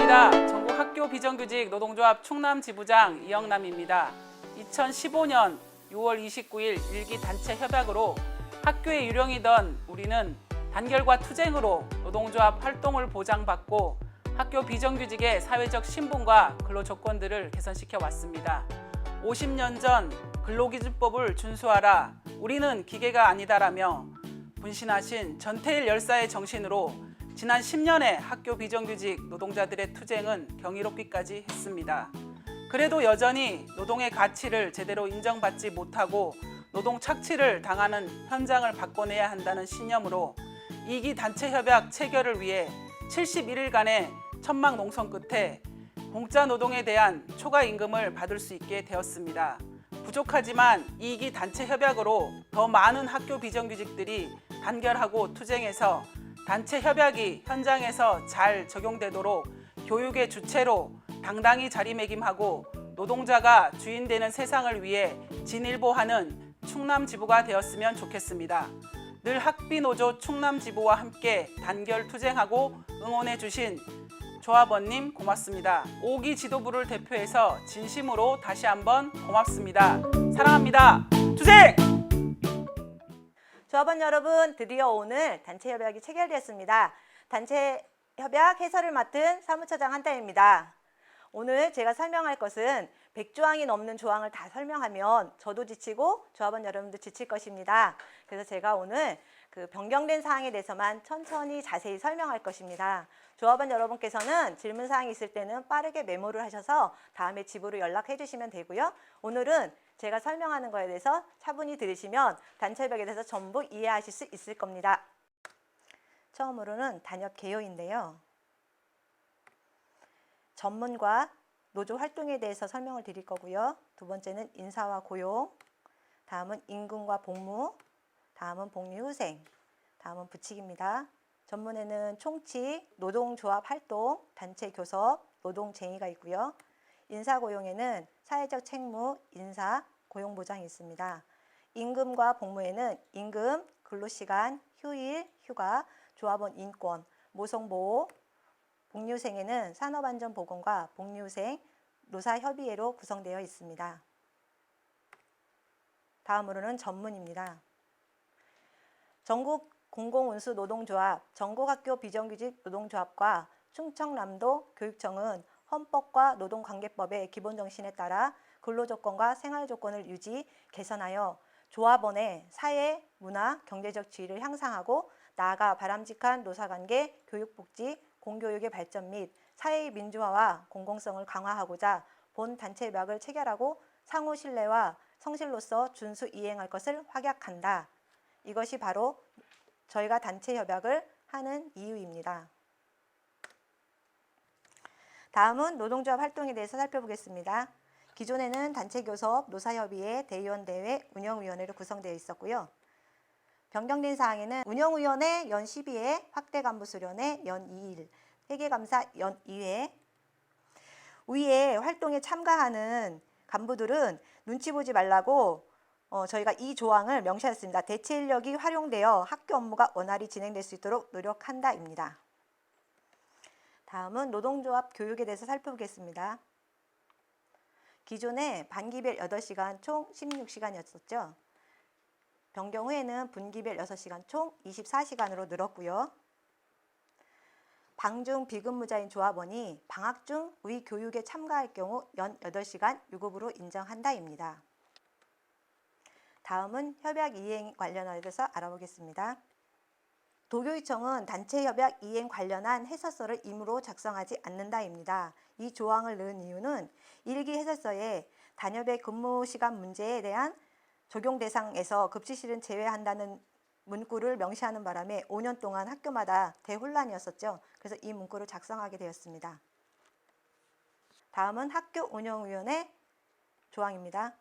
반갑습니다. 전국 학교 비정규직 노동조합 충남 지부장 이영남입니다. 2015년 6월 29일 일기 단체 협약으로 학교에 유령이던 우리는 단결과 투쟁으로 노동조합 활동을 보장받고 학교 비정규직의 사회적 신분과 근로조건들을 개선시켜 왔습니다. 50년 전 근로기준법을 준수하라, 우리는 기계가 아니다라며 분신하신 전태일 열사의 정신으로 지난 10년의 학교 비정규직 노동자들의 투쟁은 경이롭기까지 했습니다. 그래도 여전히 노동의 가치를 제대로 인정받지 못하고 노동 착취를 당하는 현장을 바꿔내야 한다는 신념으로 2기 단체 협약 체결을 위해 71일간의 천막 농성 끝에 공짜 노동에 대한 초과 임금을 받을 수 있게 되었습니다. 부족하지만 2기 단체 협약으로 더 많은 학교 비정규직들이 단결하고 투쟁해서 단체 협약이 현장에서 잘 적용되도록 교육의 주체로 당당히 자리매김하고 노동자가 주인 되는 세상을 위해 진일보하는 충남지부가 되었으면 좋겠습니다. 늘 학비노조 충남지부와 함께 단결 투쟁하고 응원해 주신 조합원님 고맙습니다. 5기 지도부를 대표해서 진심으로 다시 한번 고맙습니다. 사랑합니다. 투쟁! 조합원 여러분, 드디어 오늘 단체 협약이 체결되었습니다. 단체 협약 해설을 맡은 사무처장 한다입니다. 오늘 제가 설명할 것은 100조항이 넘는 조항을 다 설명하면 저도 지치고 조합원 여러분도 지칠 것입니다. 그래서 제가 오늘 그 변경된 사항에 대해서만 천천히 자세히 설명할 것입니다. 조합원 여러분께서는 질문사항이 있을 때는 빠르게 메모를 하셔서 다음에 지부로 연락해 주시면 되고요. 오늘은 제가 설명하는 거에 대해서 차분히 들으시면 단체 협약에 대해서 전부 이해하실 수 있을 겁니다. 처음으로는 단협 개요인데요. 전문과 노조 활동에 대해서 설명을 드릴 거고요. 두 번째는 인사와 고용, 다음은 임금과 복무, 다음은 복리후생, 다음은 부칙입니다. 전문에는 총칙, 노동조합 활동, 단체 교섭, 노동쟁의가 있고요. 인사고용에는 사회적 책무, 인사, 고용보장이 있습니다. 임금과 복무에는 임금, 근로시간, 휴일, 휴가, 조합원 인권, 모성보호, 복리후생에는 산업안전보건과 복리후생, 노사협의회로 구성되어 있습니다. 다음으로는 전문입니다. 전국 공공운수 노동조합, 전국학교 비정규직 노동조합과 충청남도 교육청은 헌법과 노동관계법의 기본정신에 따라 근로조건과 생활조건을 유지, 개선하여 조합원의 사회, 문화, 경제적 지위를 향상하고 나아가 바람직한 노사관계, 교육복지, 공교육의 발전 및 사회의 민주화와 공공성을 강화하고자 본 단체 협약을 체결하고 상호 신뢰와 성실로서 준수 이행할 것을 확약한다. 이것이 바로 저희가 단체 협약을 하는 이유입니다. 다음은 노동조합 활동에 대해서 살펴보겠습니다. 기존에는 단체교섭, 노사협의회, 대의원대회, 운영위원회로 구성되어 있었고요. 변경된 사항에는 운영위원회 연 12회, 확대간부수련회 연 2일, 회계감사 연 2회. 위에 활동에 참가하는 간부들은 눈치 보지 말라고 저희가 이 조항을 명시했습니다. 대체 인력이 활용되어 학교 업무가 원활히 진행될 수 있도록 노력한다입니다. 다음은 노동조합 교육에 대해서 살펴보겠습니다. 기존에 반기별 8시간 총 16시간이었었죠. 변경 후에는 분기별 6시간 총 24시간으로 늘었고요. 방중 비근무자인 조합원이 방학 중 위 교육에 참가할 경우 연 8시간 유급으로 인정한다입니다. 다음은 협약 이행 관련에 대해서 알아보겠습니다. 도교육청은 단체 협약 이행 관련한 해설서를 임의로 작성하지 않는다입니다. 이 조항을 넣은 이유는 1기 해설서에 단협의 근무 시간 문제에 대한 적용 대상에서 급식실은 제외한다는 문구를 명시하는 바람에 5년 동안 학교마다 대혼란이었었죠. 그래서 이 문구를 작성하게 되었습니다. 다음은 학교운영위원회 조항입니다.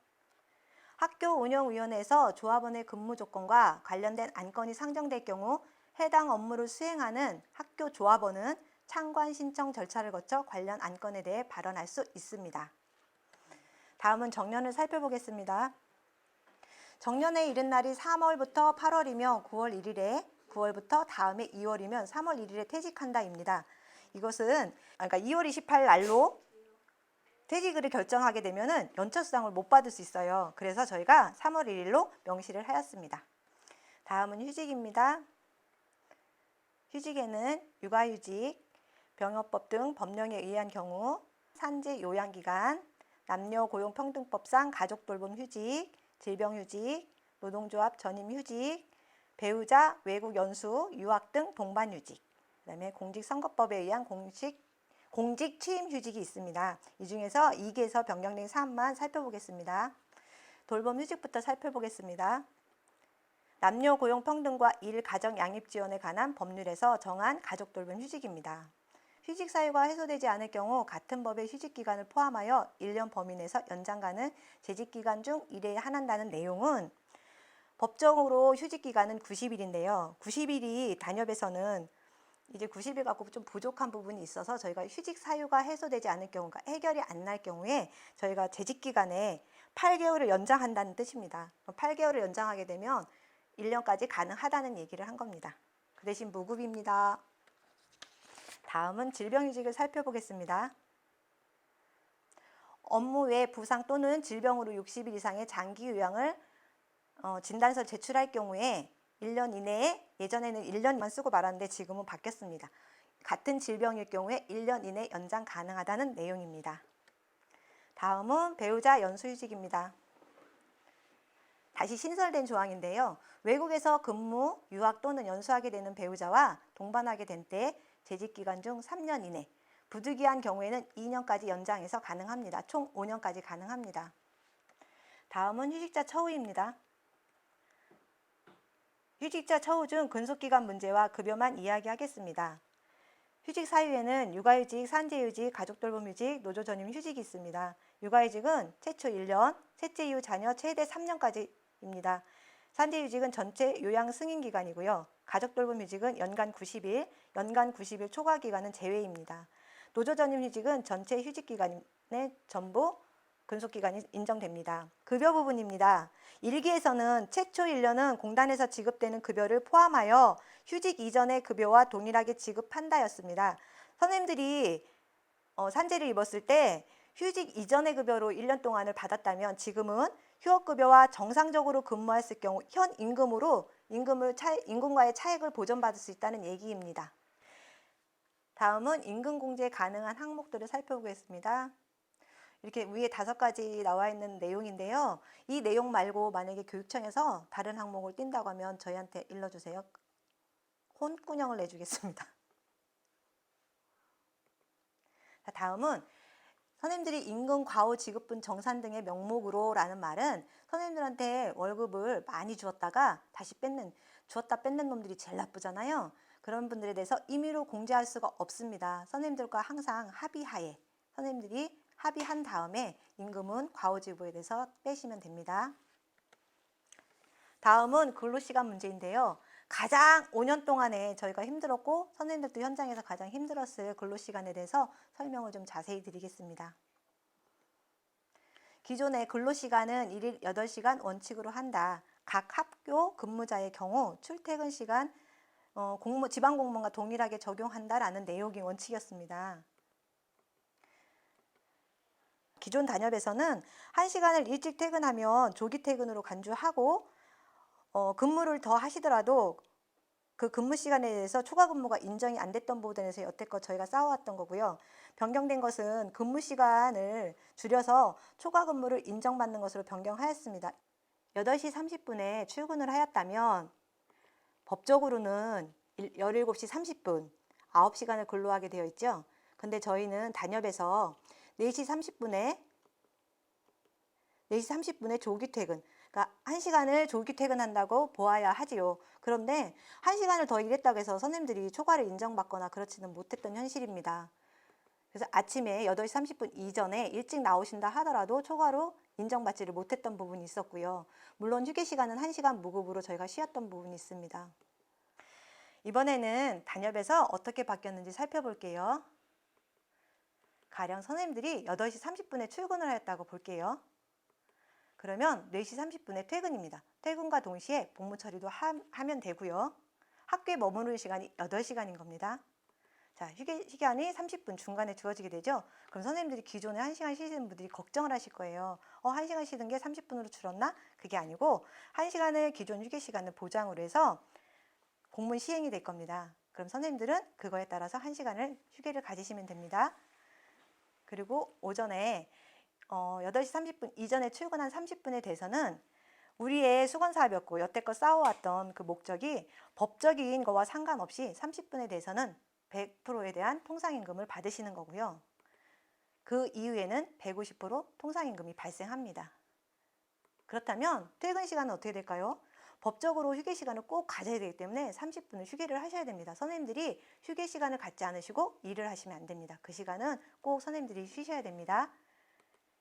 학교운영위원회에서 조합원의 근무 조건과 관련된 안건이 상정될 경우 해당 업무를 수행하는 학교 조합원은 창관 신청 절차를 거쳐 관련 안건에 대해 발언할 수 있습니다. 다음은 정년을 살펴보겠습니다. 정년에 이른 날이 3월부터 8월이며 9월 1일에 9월부터 다음해 2월이면 3월 1일에 퇴직한다입니다. 이것은 그러니까 2월 28일 날로 퇴직을 결정하게 되면은 연차 수당을 못 받을 수 있어요. 그래서 저희가 3월 1일로 명시를 하였습니다. 다음은 휴직입니다. 휴직에는 육아휴직, 병역법 등 법령에 의한 경우, 산재 요양기간, 남녀고용평등법상 가족돌봄휴직, 질병휴직, 노동조합 전임휴직, 배우자 외국 연수, 유학 등 동반휴직, 그다음에 공직선거법에 의한 공직 취임휴직이 있습니다. 이 중에서 2기에서 변경된 사항만 살펴보겠습니다. 돌봄휴직부터 살펴보겠습니다. 남녀고용평등과 일가정양립지원에 관한 법률에서 정한 가족돌봄휴직입니다. 휴직 사유가 해소되지 않을 경우 같은 법의 휴직기간을 포함하여 1년 범위 내에서 연장가는 재직기간 중 1회에 한한다는 내용은 법적으로 휴직기간은 90일인데요. 90일이 단협에서는 이제 90일 갖고 좀 부족한 부분이 있어서 저희가 휴직 사유가 해소되지 않을 경우, 그러니까 해결이 안 날 경우에 저희가 재직기간에 8개월을 연장한다는 뜻입니다. 8개월을 연장하게 되면 1년까지 가능하다는 얘기를 한 겁니다. 그 대신 무급입니다. 다음은 질병휴직을 살펴보겠습니다. 업무 외 부상 또는 질병으로 60일 이상의 장기 요양을 진단서 제출할 경우에 1년 이내에, 예전에는 1년만 쓰고 말았는데 지금은 바뀌었습니다. 같은 질병일 경우에 1년 이내 연장 가능하다는 내용입니다. 다음은 배우자 연수휴직입니다. 다시 신설된 조항인데요. 외국에서 근무, 유학 또는 연수하게 되는 배우자와 동반하게 된 때 재직기간 중 3년 이내, 부득이한 경우에는 2년까지 연장해서 가능합니다. 총 5년까지 가능합니다. 다음은 휴직자 처우입니다. 휴직자 처우 중 근속기간 문제와 급여만 이야기하겠습니다. 휴직 사유에는 육아휴직, 산재휴직, 가족돌봄휴직, 노조전임휴직이 있습니다. 육아휴직은 최초 1년, 셋째 이후 자녀 최대 3년까지입니다. 산재휴직은 전체 요양 승인기간이고요. 가족돌봄휴직은 연간 90일, 연간 90일 초과기간은 제외입니다. 노조전임휴직은 전체 휴직기간의 전부 근속기간이 인정됩니다. 급여 부분입니다. 1기에서는 최초 1년은 공단에서 지급되는 급여를 포함하여 휴직 이전의 급여와 동일하게 지급한다였습니다. 선생님들이 산재를 입었을 때 휴직 이전의 급여로 1년 동안을 받았다면 지금은 휴업급여와 정상적으로 근무했을 경우 현 임금으로 임금과의 차액을 보전받을 수 있다는 얘기입니다. 다음은 임금공제 가능한 항목들을 살펴보겠습니다. 이렇게 위에 5가지 나와 있는 내용인데요. 이 내용 말고 만약에 교육청에서 다른 항목을 띈다고 하면 저희한테 일러주세요. 혼꾸녕을 내주겠습니다. 자, 다음은 선생님들이 임금 과후 지급분 정산 등의 명목으로 라는 말은 선생님들한테 월급을 많이 주었다가 다시 주었다 뺏는 놈들이 제일 나쁘잖아요. 그런 분들에 대해서 임의로 공제할 수가 없습니다. 선생님들과 항상 합의하에 선생님들이 합의한 다음에 임금은 과후 지급에 대해서 빼시면 됩니다. 다음은 근로시간 문제인데요. 가장 5년 동안에 저희가 힘들었고 선생님들도 현장에서 가장 힘들었을 근로시간에 대해서 설명을 좀 자세히 드리겠습니다. 기존의 근로시간은 1일 8시간 원칙으로 한다. 각 학교 근무자의 경우 출퇴근 시간 지방공무원과 동일하게 적용한다라는 내용이 원칙이었습니다. 기존 단협에서는 1시간을 일찍 퇴근하면 조기 퇴근으로 간주하고 근무를 더 하시더라도 그 근무 시간에 대해서 초과 근무가 인정이 안 됐던 부분에 대해서 여태껏 저희가 싸워왔던 거고요. 변경된 것은 근무 시간을 줄여서 초과 근무를 인정받는 것으로 변경하였습니다. 8시 30분에 출근을 하였다면 법적으로는 17시 30분, 9시간을 근로하게 되어 있죠. 근데 저희는 단협에서 4시 30분에 조기 퇴근, 그러니까 1시간을 조기 퇴근한다고 보아야 하지요. 그런데 1시간을 더 일했다고 해서 선생님들이 초과를 인정받거나 그렇지는 못했던 현실입니다. 그래서 아침에 8시 30분 이전에 일찍 나오신다 하더라도 초과로 인정받지를 못했던 부분이 있었고요. 물론 휴게 시간은 1시간 무급으로 저희가 쉬었던 부분이 있습니다. 이번에는 단협에서 어떻게 바뀌었는지 살펴볼게요. 가령 선생님들이 8시 30분에 출근을 하였다고 볼게요. 그러면 4시 30분에 퇴근입니다. 퇴근과 동시에 복무 처리도 하면 되고요. 학교에 머무르는 시간이 8시간인 겁니다. 자, 휴게 시간이 30분 중간에 주어지게 되죠. 그럼 선생님들이 기존에 1시간 쉬시는 분들이 걱정을 하실 거예요. 1시간 쉬던 게 30분으로 줄었나? 그게 아니고 1시간의 기존 휴게 시간을 보장으로 해서 공문 시행이 될 겁니다. 그럼 선생님들은 그거에 따라서 1시간을 휴게를 가지시면 됩니다. 그리고 오전에 8시 30분 이전에 출근한 30분에 대해서는 우리의 수건사업이었고 여태껏 쌓아왔던 그 목적이 법적인 거와 상관없이 30분에 대해서는 100%에 대한 통상임금을 받으시는 거고요. 그 이후에는 150% 통상임금이 발생합니다. 그렇다면 퇴근 시간은 어떻게 될까요? 법적으로 휴게 시간을 꼭 가져야 되기 때문에 30분을 휴게를 하셔야 됩니다. 선생님들이 휴게 시간을 갖지 않으시고 일을 하시면 안 됩니다. 그 시간은 꼭 선생님들이 쉬셔야 됩니다.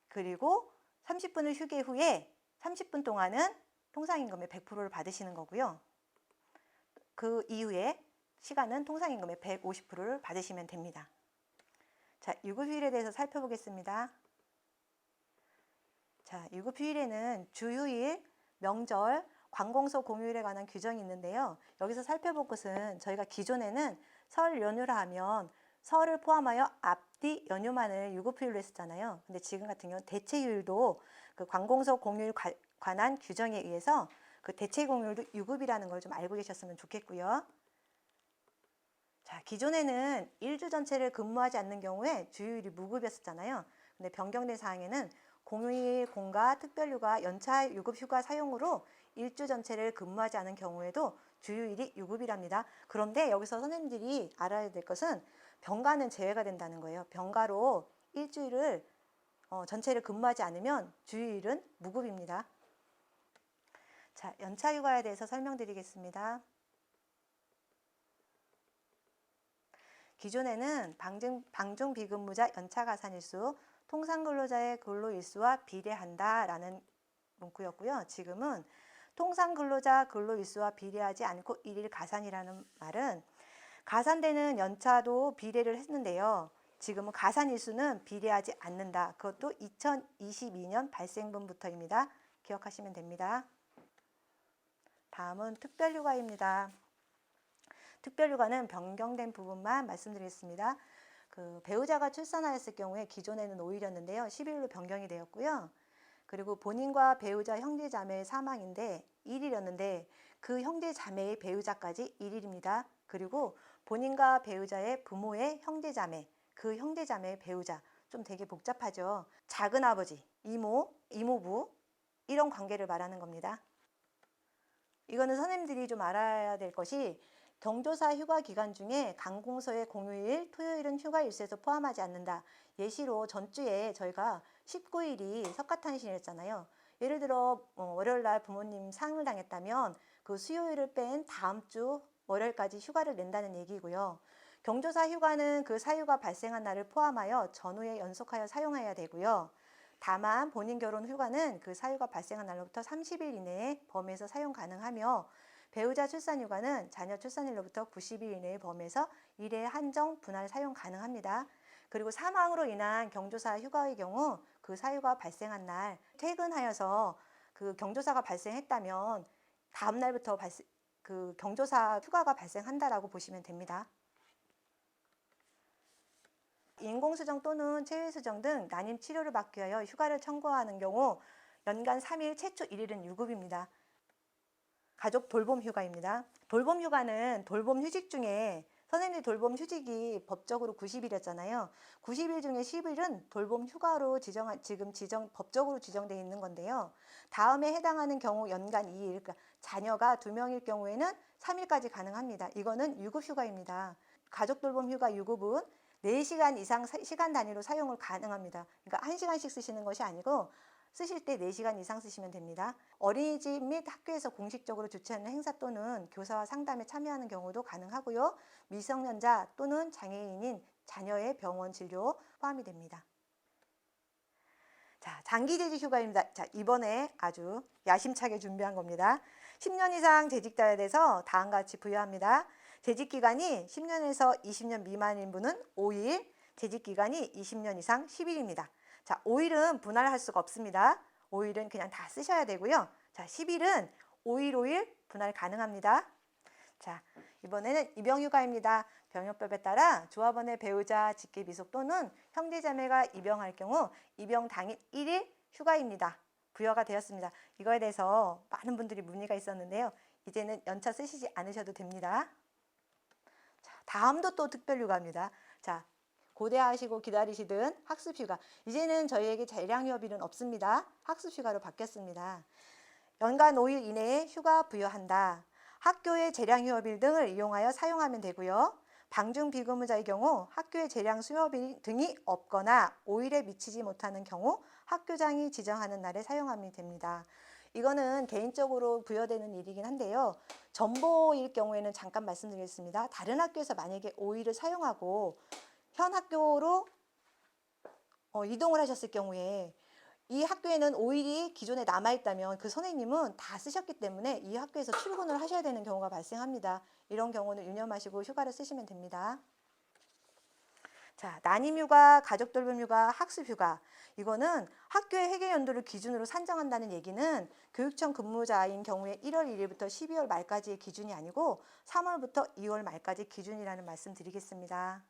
그리고 30분을 휴게 후에 30분 동안은 통상임금의 100%를 받으시는 거고요. 그 이후에 시간은 통상임금의 150%를 받으시면 됩니다. 자, 유급휴일에 대해서 살펴보겠습니다. 자, 유급휴일에는 주휴일, 명절, 관공서 공휴일에 관한 규정이 있는데요. 여기서 살펴볼 것은 저희가 기존에는 설 연휴라 하면 설을 포함하여 앞뒤 연휴만을 유급휴일로 했었잖아요. 근데 지금 같은 경우는 대체휴일도 그 관공서 공휴일 관한 규정에 의해서 그 대체 공휴일도 유급이라는 걸 좀 알고 계셨으면 좋겠고요. 자, 기존에는 일주 전체를 근무하지 않는 경우에 주휴일이 무급이었었잖아요. 근데 변경된 사항에는 공휴일, 공가, 특별휴가, 연차 유급휴가 사용으로 일주 전체를 근무하지 않은 경우에도 주휴일이 유급이랍니다. 그런데 여기서 선생님들이 알아야 될 것은 병가는 제외가 된다는 거예요. 병가로 일주일을 전체를 근무하지 않으면 주휴일은 무급입니다. 자, 연차휴가에 대해서 설명드리겠습니다. 기존에는 방중비근무자 연차가산일수, 통상근로자의 근로일수와 비례한다라는 문구였고요. 지금은 통상근로자 근로일수와 비례하지 않고 일일 가산이라는 말은 가산되는 연차도 비례를 했는데요. 지금은 가산일수는 비례하지 않는다. 그것도 2022년 발생분부터입니다. 기억하시면 됩니다. 다음은 특별휴가입니다. 특별휴가는 변경된 부분만 말씀드리겠습니다. 그 배우자가 출산하였을 경우에 기존에는 5일이었는데요. 10일로 변경이 되었고요. 그리고 본인과 배우자 형제자매의 사망인데 1일이었는데 그 형제자매의 배우자까지 1일입니다. 그리고 본인과 배우자의 부모의 형제자매, 그 형제자매의 배우자, 좀 되게 복잡하죠. 작은아버지, 이모, 이모부 이런 관계를 말하는 겁니다. 이거는 선생님들이 좀 알아야 될 것이 경조사 휴가 기간 중에 관공서의 공휴일, 토요일은 휴가 일수에서 포함하지 않는다. 예시로 전주에 저희가 19일이 석가탄신이었잖아요. 예를 들어 월요일 날 부모님 상을 당했다면 그 수요일을 뺀 다음 주 월요일까지 휴가를 낸다는 얘기고요. 경조사 휴가는 그 사유가 발생한 날을 포함하여 전후에 연속하여 사용해야 되고요. 다만 본인 결혼 휴가는 그 사유가 발생한 날로부터 30일 이내에 범위에서 사용 가능하며 배우자 출산 휴가는 자녀 출산일로부터 90일 이내의 범위에서 일회 한정 분할 사용 가능합니다. 그리고 사망으로 인한 경조사 휴가의 경우 그 사유가 발생한 날 퇴근하여서 그 경조사가 발생했다면 다음 날부터 그 경조사 휴가가 발생한다라고 보시면 됩니다. 인공수정 또는 체외수정 등 난임 치료를 받기 위하여 휴가를 청구하는 경우 연간 3일 최초 1일은 유급입니다. 가족 돌봄 휴가입니다. 돌봄 휴가는 돌봄 휴직 중에 선생님들 돌봄 휴직이 법적으로 90일이었잖아요. 90일 중에 10일은 돌봄 휴가로 법적으로 지정되어 있는 건데요. 다음에 해당하는 경우 연간 2일, 그러니까 자녀가 2명일 경우에는 3일까지 가능합니다. 이거는 유급 휴가입니다. 가족 돌봄 휴가 유급은 4시간 이상 시간 단위로 사용을 가능합니다. 그러니까 1시간씩 쓰시는 것이 아니고 쓰실 때 4시간 이상 쓰시면 됩니다. 어린이집 및 학교에서 공식적으로 주최하는 행사 또는 교사와 상담에 참여하는 경우도 가능하고요. 미성년자 또는 장애인인 자녀의 병원 진료 포함이 됩니다. 자, 장기재직 휴가입니다. 자, 이번에 아주 야심차게 준비한 겁니다. 10년 이상 재직자에 대해서 다음과 같이 부여합니다. 재직기간이 10년에서 20년 미만인 분은 5일, 재직기간이 20년 이상 10일입니다. 자, 5일은 분할할 수가 없습니다. 5일은 그냥 다 쓰셔야 되고요. 자, 10일은 5일, 5일 분할 가능합니다. 자, 이번에는 입영휴가입니다. 병역법에 따라 조합원의 배우자, 직계 비속 또는 형제자매가 입영할 경우 입영 당일 1일 휴가입니다. 부여가 되었습니다. 이거에 대해서 많은 분들이 문의가 있었는데요. 이제는 연차 쓰시지 않으셔도 됩니다. 자, 다음도 또 특별휴가입니다. 자, 고대하시고 기다리시던 학습휴가. 이제는 저희에게 재량휴업일은 없습니다. 학습휴가로 바뀌었습니다. 연간 5일 이내에 휴가 부여한다. 학교의 재량휴업일 등을 이용하여 사용하면 되고요. 방중 비근무자의 경우 학교의 재량 수업일 등이 없거나 5일에 미치지 못하는 경우 학교장이 지정하는 날에 사용하면 됩니다. 이거는 개인적으로 부여되는 일이긴 한데요. 전보일 경우에는 잠깐 말씀드리겠습니다. 다른 학교에서 만약에 5일을 사용하고 현 학교로 이동을 하셨을 경우에 이 학교에는 5일이 기존에 남아있다면 그 선생님은 다 쓰셨기 때문에 이 학교에서 출근을 하셔야 되는 경우가 발생합니다. 이런 경우는 유념하시고 휴가를 쓰시면 됩니다. 자, 난임휴가, 가족돌봄휴가, 학습휴가. 이거는 학교의 회계연도를 기준으로 산정한다는 얘기는 교육청 근무자인 경우에 1월 1일부터 12월 말까지의 기준이 아니고 3월부터 2월 말까지 기준이라는 말씀 드리겠습니다.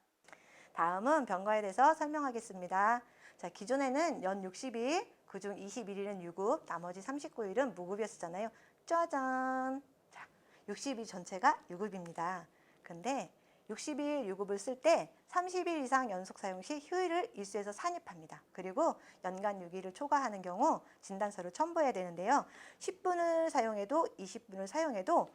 다음은 병가에 대해서 설명하겠습니다. 자, 기존에는 연 60일, 그중 21일은 유급, 나머지 39일은 무급이었잖아요. 짜잔! 자, 60일 전체가 유급입니다. 근데 60일 유급을 쓸 때 30일 이상 연속 사용 시 휴일을 일수에서 산입합니다. 그리고 연간 6일을 초과하는 경우 진단서를 첨부해야 되는데요. 10분을 사용해도 20분을 사용해도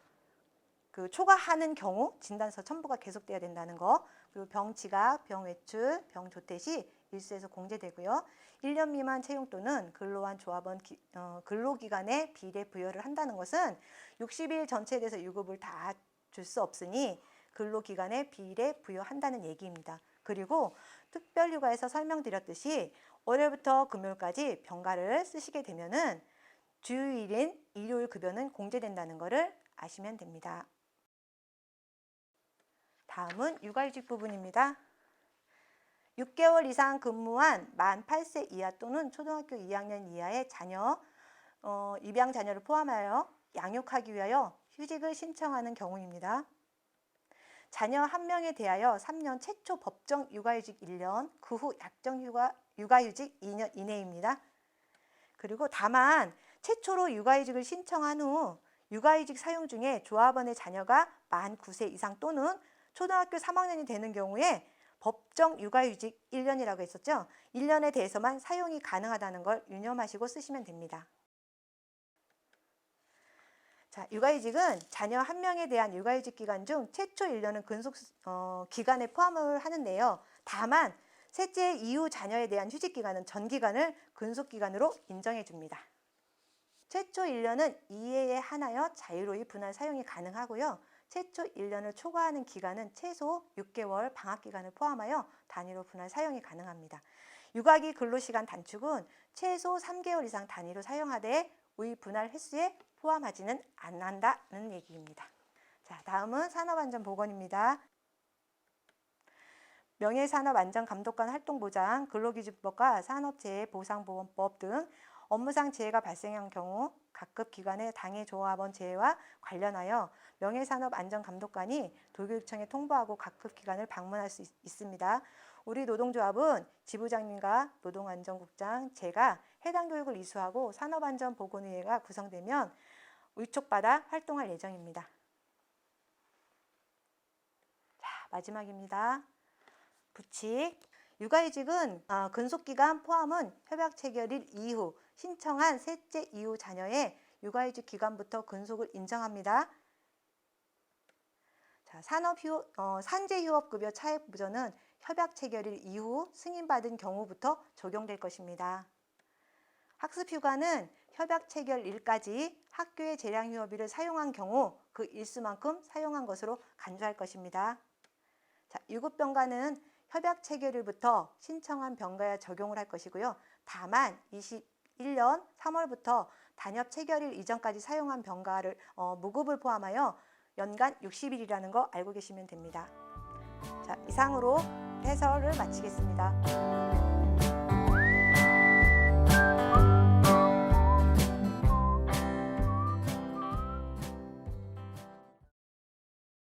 그 초과하는 경우 진단서 첨부가 계속돼야 된다는 거. 그리고 병지각, 병외출, 병조퇴 시 일수에서 공제되고요. 1년 미만 채용 또는 근로한 조합원 근로기간에 비례 부여를 한다는 것은 60일 전체에 대해서 유급을 다 줄 수 없으니 근로기간에 비례 부여한다는 얘기입니다. 그리고 특별휴가에서 설명드렸듯이 월요일부터 금요일까지 병가를 쓰시게 되면은 주일인 일요일 급여는 공제된다는 것을 아시면 됩니다. 다음은 육아휴직 부분입니다. 6개월 이상 근무한 만 8세 이하 또는 초등학교 2학년 이하의 자녀, 입양 자녀를 포함하여 양육하기 위하여 휴직을 신청하는 경우입니다. 자녀 1명에 대하여 3년 최초 법정 육아휴직 1년, 그 후 약정 육아휴직 2년 이내입니다. 그리고 다만 최초로 육아휴직을 신청한 후 육아휴직 사용 중에 조합원의 자녀가 만 9세 이상 또는 초등학교 3학년이 되는 경우에 법정 육아휴직 1년이라고 했었죠. 1년에 대해서만 사용이 가능하다는 걸 유념하시고 쓰시면 됩니다. 자, 육아휴직은 자녀 1명에 대한 육아휴직 기간 중 최초 1년은 근속 기간에 포함을 하는데요. 다만 셋째 이후 자녀에 대한 휴직 기간은 전 기간을 근속 기간으로 인정해 줍니다. 최초 1년은 이해에 한하여 자유로이 분할 사용이 가능하고요. 최초 1년을 초과하는 기간은 최소 6개월 방학 기간을 포함하여 단위로 분할 사용이 가능합니다. 육아기 근로시간 단축은 최소 3개월 이상 단위로 사용하되 의 분할 횟수에 포함하지는 않는다는 얘기입니다. 자, 다음은 산업안전보건입니다. 명예산업안전감독관 활동보장, 근로기준법과 산업재해보상보험법 등 업무상 재해가 발생한 경우 각급 기관의 당해 조합원 재해와 관련하여 명예산업안전감독관이 도교육청에 통보하고 각급 기관을 방문할 수 있습니다. 우리 노동조합은 지부장님과 노동안전국장, 제가 해당 교육을 이수하고 산업안전보건의회가 구성되면 위촉받아 활동할 예정입니다. 자, 마지막입니다. 부칙. 육아휴직은 근속기간 포함은 협약 체결일 이후 신청한 셋째 이후 자녀의 육아휴직 기간부터 근속을 인정합니다. 자, 산재휴업급여 차액부전은 협약 체결일 이후 승인받은 경우부터 적용될 것입니다. 학습휴가는 협약 체결일까지 학교의 재량휴업일을 사용한 경우 그 일수만큼 사용한 것으로 간주할 것입니다. 자, 유급병가는 협약 체결일부터 신청한 병가에 적용을 할 것이고요. 다만 21년 3월부터 단협 체결일 이전까지 사용한 병가를 무급을 포함하여 연간 60일이라는 거 알고 계시면 됩니다. 자, 이상으로 해설을 마치겠습니다.